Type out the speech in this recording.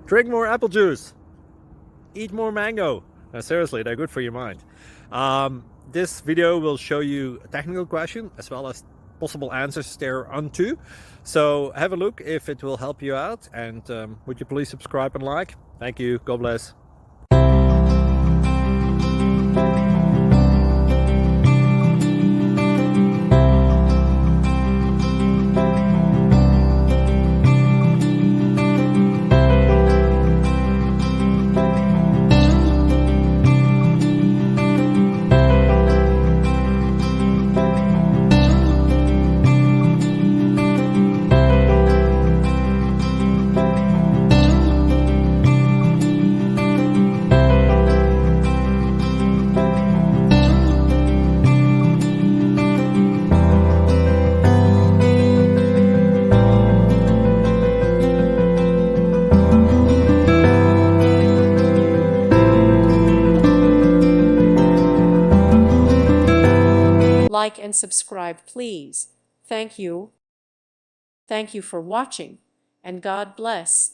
Drink more apple juice. Eat more mango. No, seriously, they're good for your mind. This video will show you a technical question as well as possible answers thereunto. So have a look if it will help you out, and would you please subscribe and like? Thank you. God bless. Like and subscribe, please. Thank you. Thank you for watching, and God bless.